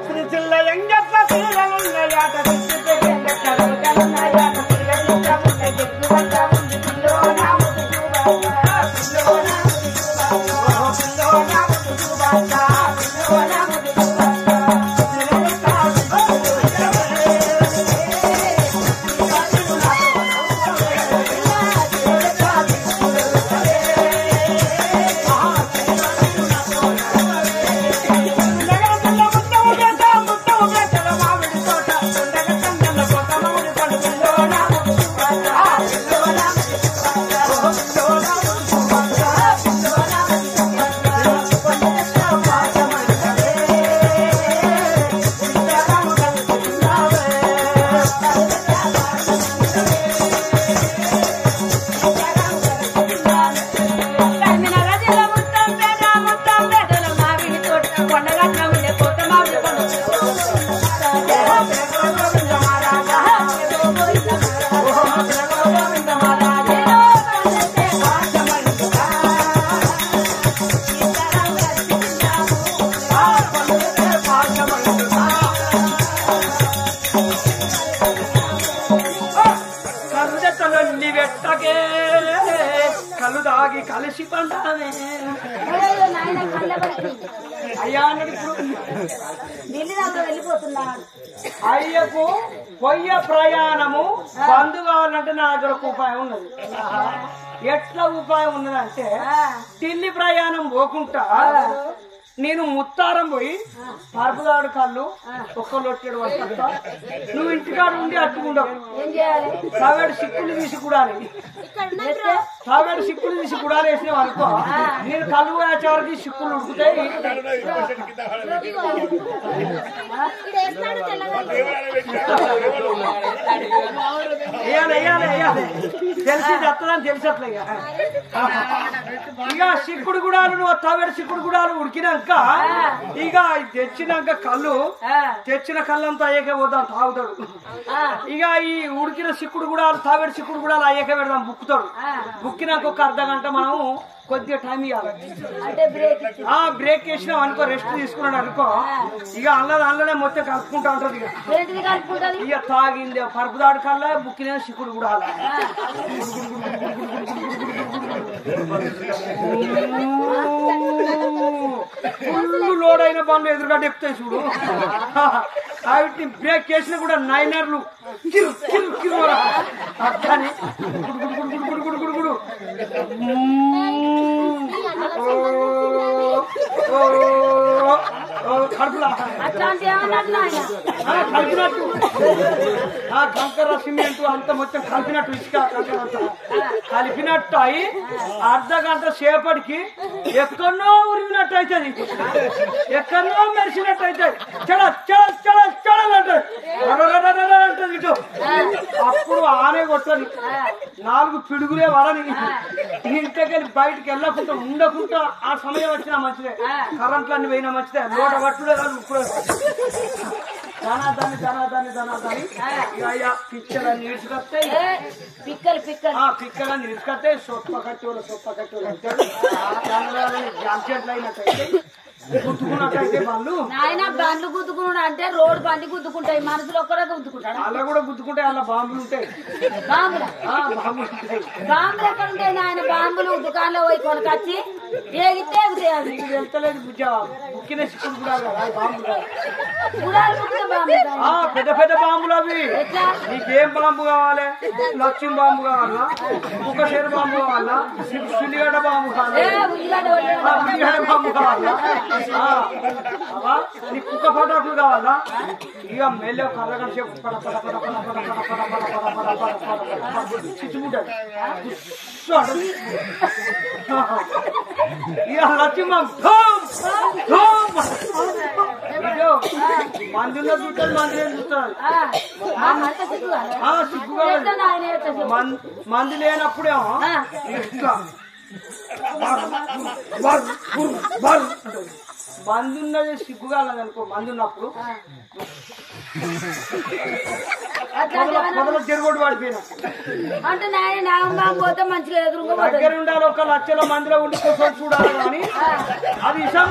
శ్రీచిల్ల ఎంగట్ల తీరలున్నాయాట కళ్ళు దాగి కలిసి పంటానే అయ్యా అయ్యకు పొయ్య ప్రయాణము బంధు కావాలంటే నా దగ్గర ఒక ఉపాయం ఉన్నది. ఎట్లా ఉపాయం ఉన్నదంటే ఢిల్లీ ప్రయాణం పోకుండా నేను ముత్తారం పోయి పరుపుదాడు కళ్ళు ఒక్కళ్ళు వచ్చాడు వస్తా నువ్వు ఇంటికాడ ఉండి అట్టుకుంటావు సావేడు సిక్కులు తీసి కూడాలి సావేడు సిక్కులు తీసి కూడాలి వేసినావు అనుకో నేను కళ్ళు వేచేవారికి సిక్కులు ఉడుకుతాయి. వేయాలి వేయాలి వేయాలి తెలిసి చెత్తదని తెలిసట్లే ఇక సిక్కుడు గుడాలు నువ్వు తావేడు సిక్కుడు గుడాలు ఉడికినాక ఇక తెచ్చినాక కళ్ళు తెచ్చిన కళ్ళంతా అయ్యాక పోదాం తాగుతాడు. ఇక ఈ ఉడికిన సిక్కుడు గుడాలు తావేడు సిక్కుడు గుడాలు అయ్యాక పెడదాం బుక్కుతాడు. బుక్కినాక ఒక అర్ధ గంట మనం కొద్దిగా టైం ఇవ్వాలి. బ్రేక్ వేసినాం అనుకో రెస్ట్ తీసుకున్నాడు అనుకో ఇక అల్లనే మొత్తం కలుపుకుంటా ఉంటది. ఇక తాగింది పరుపుదాడు కల్లా బుక్కిన సిక్కుడు గుడాల ఫుల్ లోడ్ అయిన బండ్లు ఎదురుగా ఎక్కుతాయి చూడు. వాటిని బ్రేక్ చేసినా కూడా నైనర్లు అట్లాని గుడుగుడు కడుపులా కలిపినట్టు కంకర సిమెంట్ అంత మొత్తం కలిపినట్టు ఇసుక కలిపినట్టు అయి అర్ధ గంట సేపటికి ఎక్కడో ఉరిగినట్టు అవుతుంది, ఎక్కడో మెరిసినట్టు అవుతుంది. అంటది ఇటు అప్పుడు ఆనే కొట్టని 4 పిడుగులే వడని ఇంటికెళ్ళి బయటకు వెళ్ళకుండా ఉండకుండా ఆ సమయం వచ్చినా మంచిదే, కరెంట్లన్నీ పోయినా మంచిదే. లోట పట్టుడే కాదు ఇప్పుడు ధనాదాన్ని అయ్యా పిక్కలన్నీ ఇసుకొస్తాయి, పిక్కలన్నీ ఇసుకొస్తాయి. సొప్ప కట్టి అంటాడు జామ్ చెట్లు అయినట్టయితే గుద్దుకున్నట్టయితే బండ్లు గుద్దుకున్నాడు అంటే రోడ్డు బండి గుద్దుకుంటాయి, మనుషులు ఒక్కడే గుద్దుకుంటాడు. అలా కూడా గుద్దుకుంటాయి, అలా బాంబులు ఉంటాయి. బాంబులు ఎక్కడ ఉంటాయి నాయన? బాంబులు దుకాణంలో పోయి కొనకొచ్చి ఏగితే వెళ్తలేదు బుక్కిన చిక్కుడు పెద్ద పెద్ద బాంబులు అవి. నీకేం బాంబు కావాలి? లక్ష్యం బాంబు కావాలా, కుక్కశేరు బాంబు కావాలా, ఉల్లిగడ్డ బాంబు కావాలా, ఉల్లిగడ్డ బాంబు కావాలా, నీ కుక్క పటాకులు కావాలా? ఇక మెల్లె కర్రగంట సేపు చిచ్చుకుంటాడు. ఇక లక్ష్యం మందులో చూస్తాడు, మందులో చూస్తాడు. మందు లేనప్పుడేమో మందున్నది సిగ్గుగాలనుకో, మందున్నప్పుడు మొదలు తిరుగుడు పడిపోయినా అంటే నాయన పోతే మంచిగా ఎదురుగా దగ్గర ఉండాలి. ఒక లక్షల మందిలో ఉండి కూర్చొని చూడాలి కానీ అది ఇష్టం